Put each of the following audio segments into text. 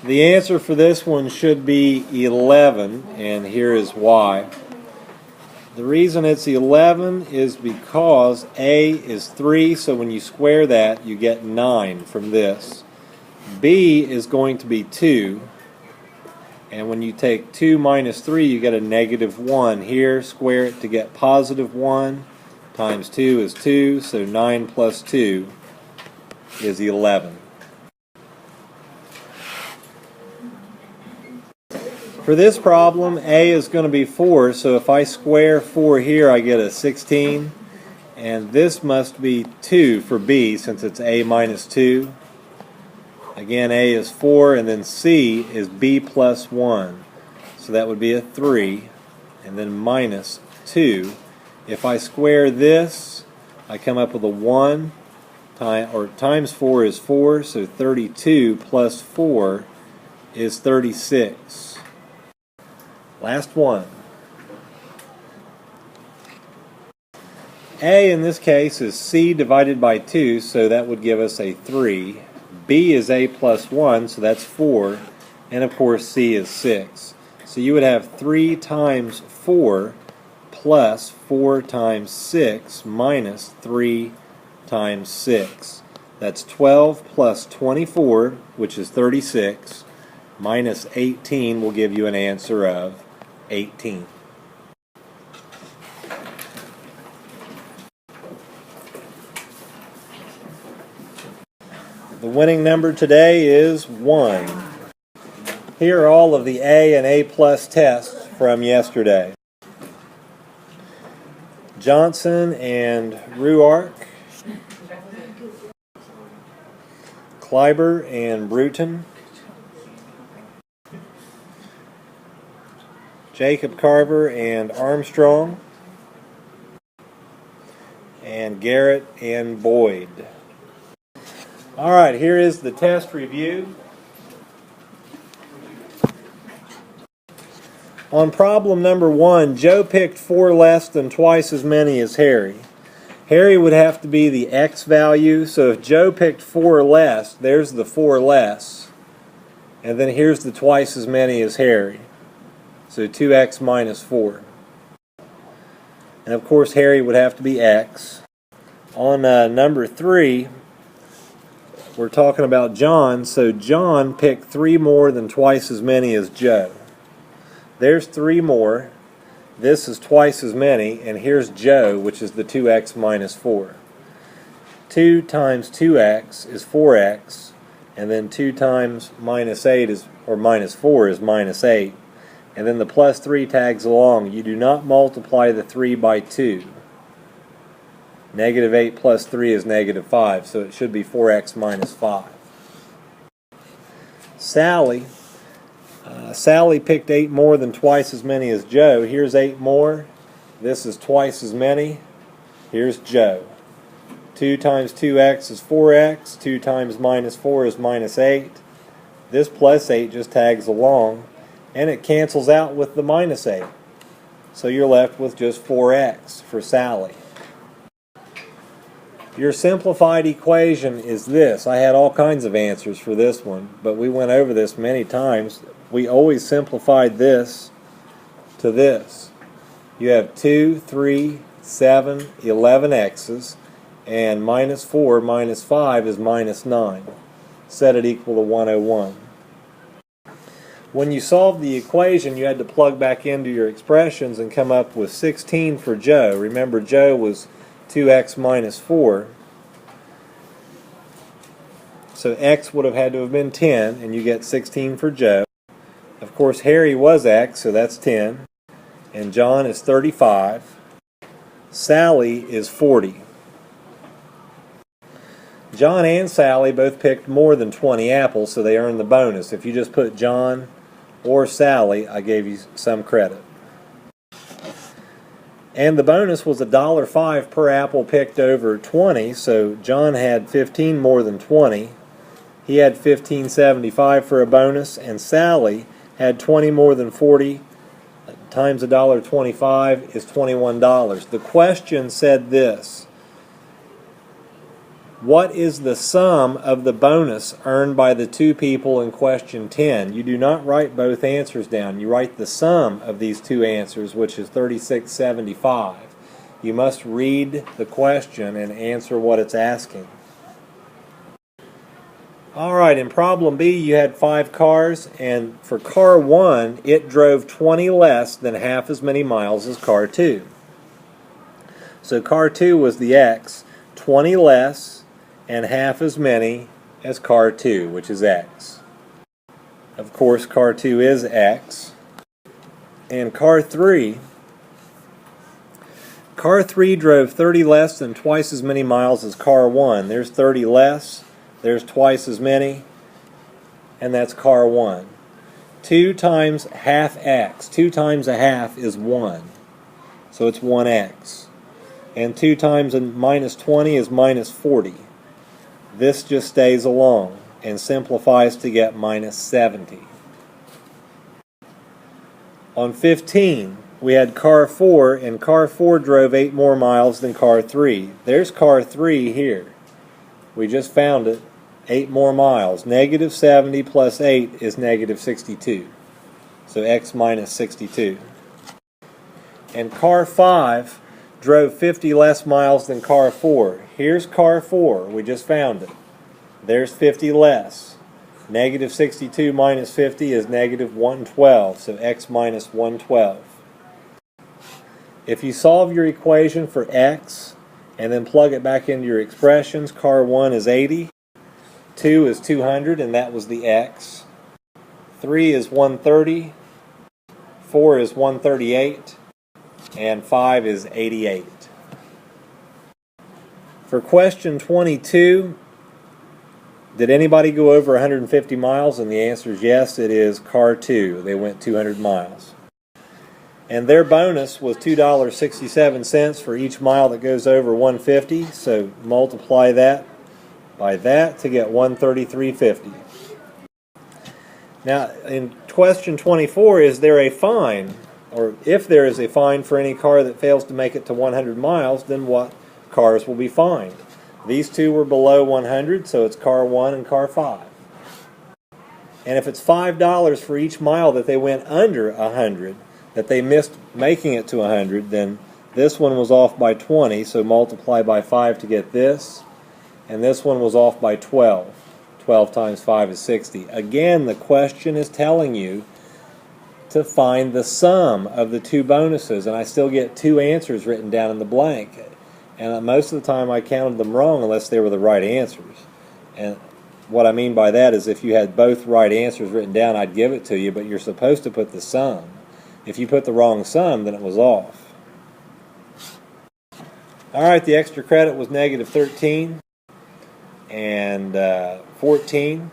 The answer for this one should be 11, and here is why. The reason it's 11 is because A is 3, so when you square that, you get 9 from this. B is going to be 2, and when you take 2 minus 3, you get a negative 1. Here, square it to get positive 1, times 2 is 2, so 9 plus 2 is 11. For this problem, A is going to be 4, so if I square 4 here, I get a 16. And this must be 2 for B, since it's A minus 2. Again, A is 4, and then C is B plus 1. So that would be a 3, and then minus 2. If I square this, I come up with a 1, times 4 is 4, so 32 plus 4 is 36. Last one. A in this case is C divided by 2, so that would give us a 3. B is A plus 1, so that's 4. And of course C is 6. So you would have 3 times 4 plus 4 times 6 minus 3 times 6. That's 12 plus 24, which is 36, minus 18 will give you an answer of 18. The winning number today is 1. Here are all of the A and A plus tests from yesterday. Johnson and Ruark, Kleiber and Bruton, Jacob Carver and Armstrong, and Garrett and Boyd. Alright, here is the test review. On problem number 1, Joe picked 4 less than twice as many as Harry. Harry would have to be the X value, so if Joe picked 4 less, there's the 4 less. And then here's the twice as many as Harry. So 2x minus 4. And of course Harry would have to be X. On number 3, we're talking about John, so John picked 3 more than twice as many as Joe. There's 3 more. This is twice as many, and here's Joe, which is the 2x minus 4. 2 times 2x is 4x, and then 2 times minus 8 is, or minus 4 is minus 8. And then the plus 3 tags along. You do not multiply the 3 by 2. Negative 8 plus 3 is negative 5, so it should be 4x minus 5. Sally picked 8 more than twice as many as Joe. Here's 8 more. This is twice as many. Here's Joe. 2 times 2x is 4x. 2 times minus 4 is minus 8. This plus 8 just tags along, and it cancels out with the minus 8. So you're left with just 4x for Sally. Your simplified equation is this. I had all kinds of answers for this one, but we went over this many times. We always simplified this to this. You have 2, 3, 7, 11 x's, and minus 4 minus 5 is minus 9. Set it equal to 101. When you solved the equation, you had to plug back into your expressions and come up with 16 for Joe. Remember, Joe was 2x minus 4. So x would have had to have been 10, and you get 16 for Joe. Of course, Harry was x, so that's 10. And John is 35. Sally is 40. John and Sally both picked more than 20 apples, so they earned the bonus. If you just put John or Sally, I gave you some credit. And the bonus was $1.05 per apple picked over 20, so John had 15 more than 20. He had $15.75 for a bonus, and Sally had 20 more than 40 times $1.25 is $21. The question said this: What is the sum of the bonus earned by the two people in question 10? You do not write both answers down. You write the sum of these two answers, which is $36.75. You must read the question and answer what it's asking. Alright, in problem B you had 5 cars, and for car 1 it drove 20 less than half as many miles as car 2. So car 2 was the X, 20 less and half as many as car 2, which is X. Of course car 2 is X. And car 3 drove 30 less than twice as many miles as car 1. There's 30 less. There's twice as many, and that's car 1. 2 times half X. 2 times a half is 1. So it's 1X. And 2 times minus 20 is minus 40. This just stays along and simplifies to get minus 70. On 15, we had car 4, and car 4 drove 8 more miles than car 3. There's car 3 here. We just found it. 8 more miles. Negative 70 plus 8 is negative 62. So X minus 62. And car 5 drove 50 less miles than car 4. Here's car 4. We just found it. There's 50 less. Negative 62 minus 50 is negative 112. So X minus 112. If you solve your equation for X and then plug it back into your expressions, car 1 is 80. 2 is 200, and that was the X. 3 is 130. 4 is 138. And 5 is 88. For question 22, did anybody go over 150 miles? And the answer is yes, it is car 2. They went 200 miles. And their bonus was $2.67 for each mile that goes over 150. So multiply that by that to get 133.50. Now, in question 24, is there a fine, or if there is a fine for any car that fails to make it to 100 miles, then what cars will be fined? These two were below 100, so it's car 1 and car 5. And if it's $5 for each mile that they went under 100, that they missed making it to 100, then this one was off by 20, so multiply by 5 to get this. And this one was off by 12. 12 times 5 is 60. Again, the question is telling you to find the sum of the two bonuses. And I still get 2 answers written down in the blank. And most of the time I counted them wrong unless they were the right answers. And what I mean by that is if you had both right answers written down, I'd give it to you, but you're supposed to put the sum. If you put the wrong sum, then it was off. Alright, the extra credit was negative 13. And 14,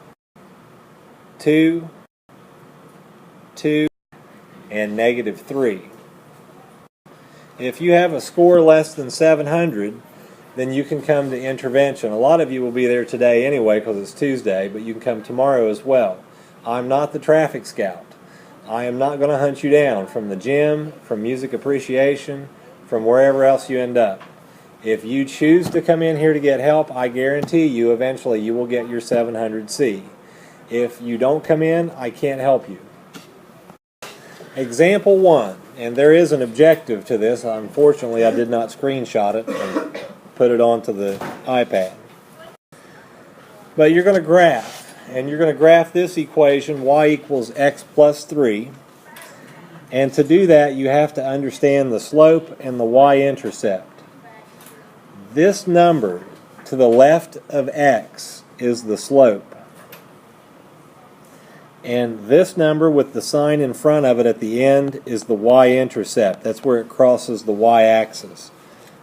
2, 2, and negative 3. If you have a score less than 700, then you can come to intervention. A lot of you will be there today anyway because it's Tuesday, but you can come tomorrow as well. I'm not the traffic scout. I am not going to hunt you down from the gym, from music appreciation, from wherever else you end up. If you choose to come in here to get help, I guarantee you eventually you will get your 700C. If you don't come in, I can't help you. Example 1, and there is an objective to this. Unfortunately, I did not screenshot it and put it onto the iPad. But you're going to graph, and you're going to graph this equation, y equals x plus 3. And to do that, you have to understand the slope and the y-intercept. This number to the left of x is the slope. And this number with the sign in front of it at the end is the y-intercept. That's where it crosses the y-axis.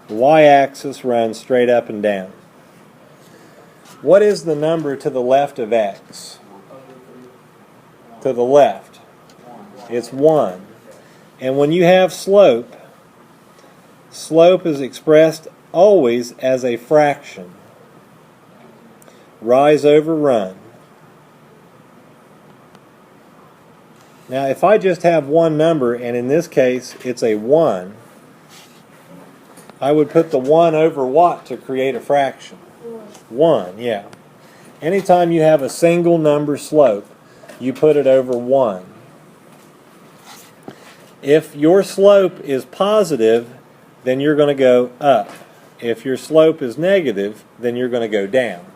The y-axis runs straight up and down. What is the number to the left of x? To the left. It's 1. And when you have slope, slope is expressed always as a fraction. Rise over run. Now if I just have one number, and in this case it's a 1, I would put the 1 over what to create a fraction? 1, yeah. Anytime you have a single number slope, you put it over 1. If your slope is positive, then you're going to go up. If your slope is negative, then you're going to go down.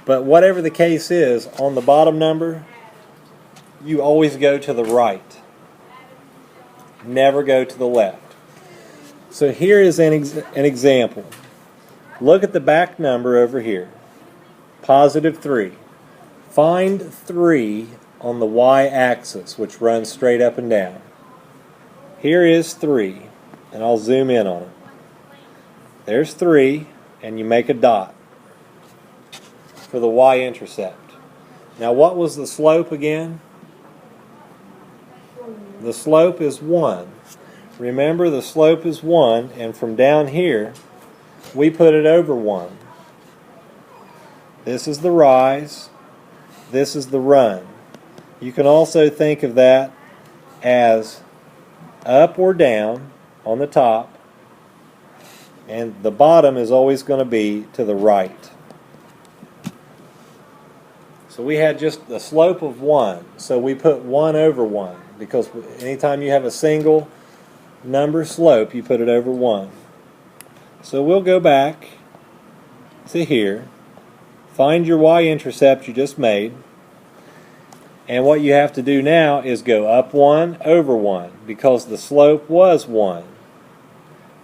But whatever the case is, on the bottom number, you always go to the right. Never go to the left. So here is an example. Look at the back number over here. Positive 3. Find 3 on the y-axis, which runs straight up and down. Here is 3, and I'll zoom in on it. There's 3, and you make a dot for the y-intercept. Now what was the slope again? The slope is 1. Remember, the slope is 1, and from down here, we put it over 1. This is the rise. This is the run. You can also think of that as up or down on the top, and the bottom is always going to be to the right. So we had just the slope of 1, so we put 1 over 1, because anytime you have a single number slope, you put it over 1. So we'll go back to here, find your y-intercept you just made, and what you have to do now is go up 1 over 1, because the slope was 1,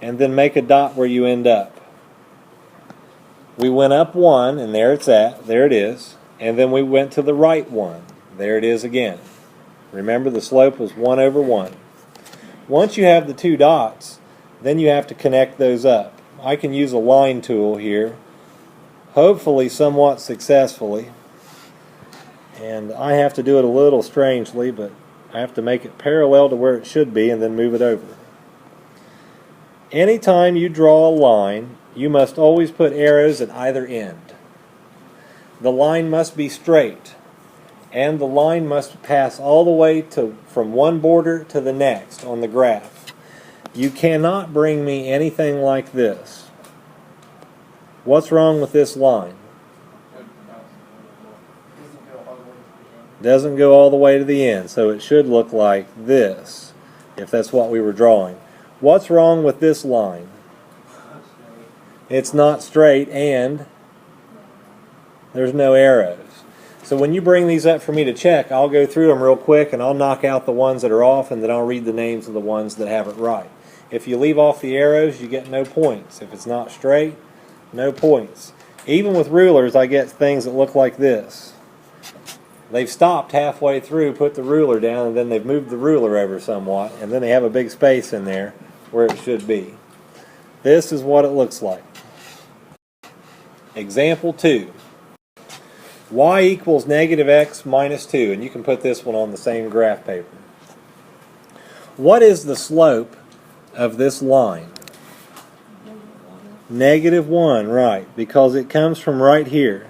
and then make a dot where you end up. We went up 1, and there it's at, there it is, and then we went to the right 1, there it is again. Remember, the slope was 1 over 1. Once you have the 2 dots, then you have to connect those up. I can use a line tool here, hopefully somewhat successfully. And I have to do it a little strangely, but I have to make it parallel to where it should be and then move it over. Anytime you draw a line, you must always put arrows at either end. The line must be straight, and the line must pass all the way from one border to the next on the graph. You cannot bring me anything like this. What's wrong with this line? Doesn't go all the way to the end, so it should look like this, if that's what we were drawing. What's wrong with this line? It's not straight, and there's no arrows. So when you bring these up for me to check, I'll go through them real quick, and I'll knock out the ones that are off, and then I'll read the names of the ones that have it right. If you leave off the arrows, you get no points. If it's not straight, no points. Even with rulers, I get things that look like this. They've stopped halfway through, put the ruler down, and then they've moved the ruler over somewhat, and then they have a big space in there where it should be. This is what it looks like. Example 2. Y equals negative x minus 2, and you can put this one on the same graph paper. What is the slope of this line? Negative 1, right, because it comes from right here.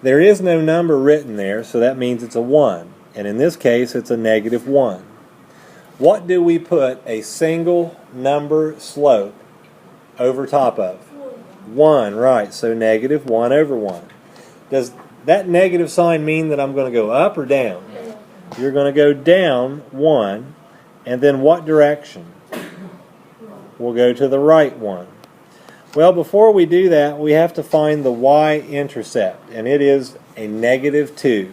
There is no number written there, so that means it's a 1. And in this case, it's a negative 1. What do we put a single number slope over top of? 1, right, so negative 1 over 1. Does that negative sign mean that I'm going to go up or down? You're going to go down 1, and then what direction? We'll go to the right 1. Well, before we do that, we have to find the y-intercept, and it is a negative 2.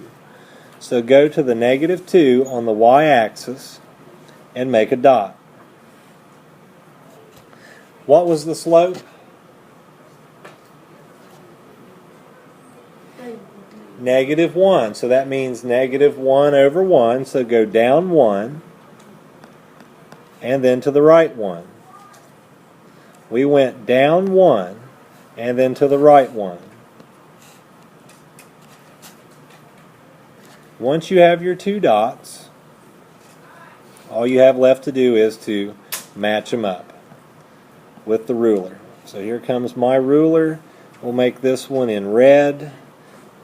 So go to the negative 2 on the y-axis and make a dot. What was the slope? Negative 1. So that means negative 1 over 1. So go down 1 and then to the right 1. We went down 1 and then to the right 1. Once you have your 2 dots, all you have left to do is to match them up with the ruler. So here comes my ruler. We'll make this one in red,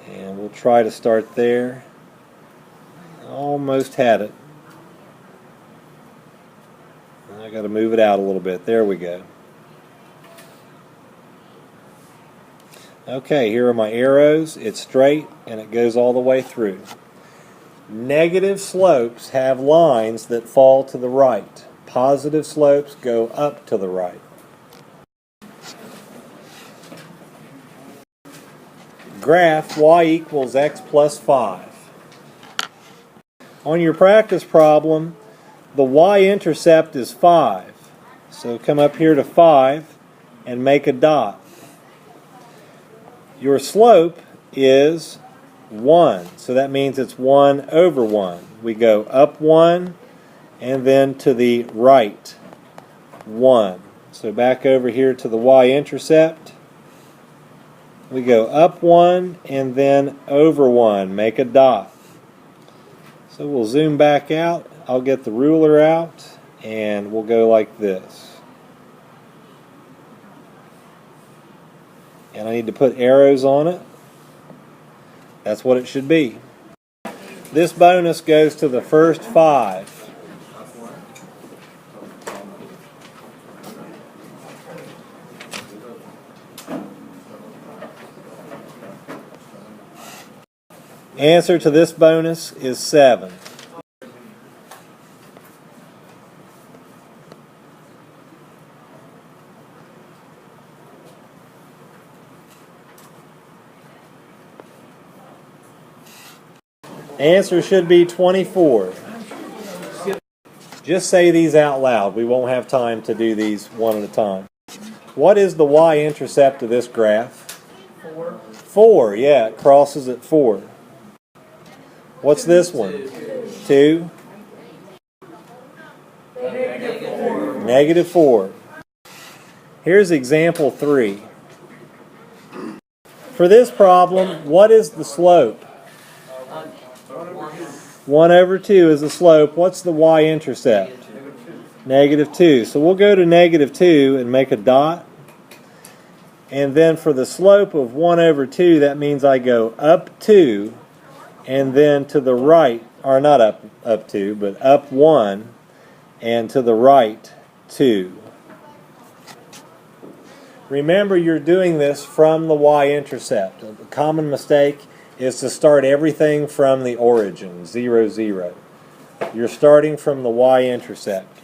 and we'll try to start there. Almost had it. I got to move it out a little bit. There we go. Okay, here are my arrows. It's straight and it goes all the way through. Negative slopes have lines that fall to the right. Positive slopes go up to the right. Graph y equals x plus 5. On your practice problem, the y-intercept is 5. So come up here to 5 and make a dot. Your slope is 1, so that means it's 1 over 1. We go up 1 and then to the right 1. So back over here to the y-intercept. We go up 1 and then over 1. Make a dot. So we'll zoom back out. I'll get the ruler out and we'll go like this. And I need to put arrows on it. That's what it should be. This bonus goes to the first 5. Answer to this bonus is 7. Answer should be 24. Just say these out loud. We won't have time to do these one at a time. What is the y-intercept of this graph? 4. 4, yeah, it crosses at 4. What's this one? 2. Negative 4. Here's example 3. For this problem, what is the slope? 1 over 2 is the slope. What's the y-intercept? Negative 2. So we'll go to negative 2 and make a dot. And then for the slope of 1 over 2, that means I go up 2 and then to the right, or not up 2, but up 1 and to the right 2. Remember, you're doing this from the y-intercept. A common mistake is to start everything from the origin, 0, 0. You're starting from the y-intercept.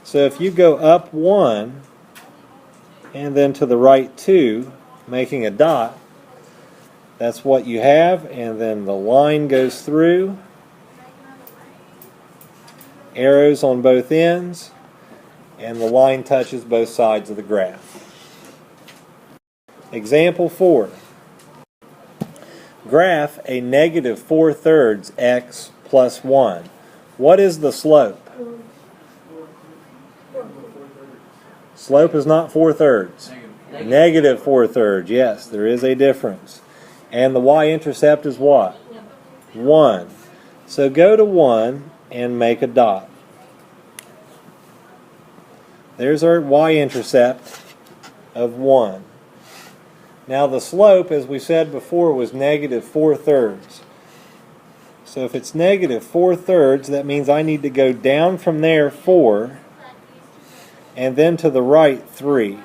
So if you go up 1 and then to the right 2, making a dot, that's what you have, and then the line goes through, arrows on both ends, and the line touches both sides of the graph. Example 4. Graph a negative 4/3 x plus 1. What is the slope? Slope is not 4/3. Negative 4/3. Yes, there is a difference. And the y-intercept is what? 1. So go to 1 and make a dot. There's our y-intercept of 1. Now the slope, as we said before, was negative 4/3. So if it's negative 4/3, that means I need to go down from there 4 and then to the right 3.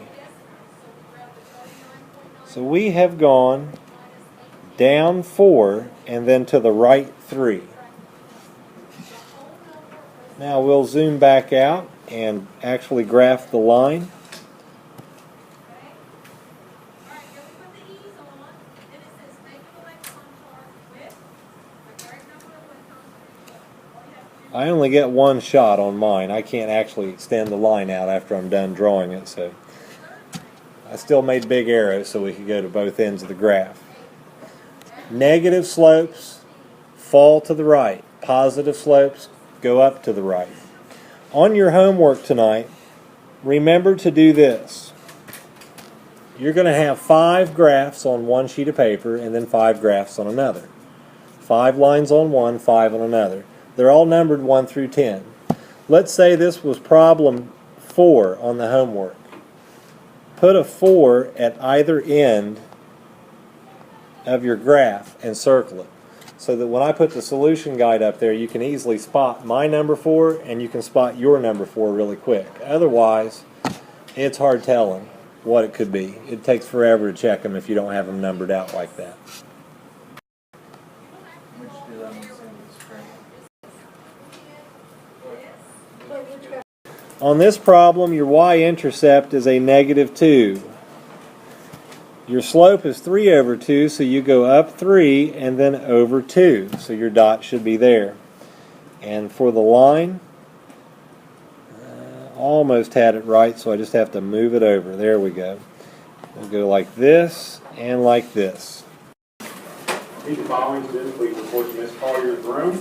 So we have gone down 4 and then to the right 3. Now we'll zoom back out and actually graph the line. I only get one shot on mine. I can't actually extend the line out after I'm done drawing it, so I still made big arrows so we could go to both ends of the graph. Negative slopes fall to the right. Positive slopes go up to the right. On your homework tonight, remember to do this. You're going to have 5 graphs on one sheet of paper and then 5 graphs on another. 5 lines on one, 5 on another. They're all numbered 1 through 10. Let's say this was problem 4 on the homework. Put a 4 at either end of your graph and circle it, so that when I put the solution guide up there, you can easily spot my number 4 and you can spot your number 4 really quick. Otherwise, it's hard telling. what it could be. It takes forever to check them if you don't have them numbered out like that. On this problem, your y-intercept is a -2. Your slope is 3 over 2, so you go up 3 and then over 2. So your dot should be there. And for the line, almost had it right, so I just have to move it over. There we go. We'll go like this and like this. These following students, please report to Miss Collier's room.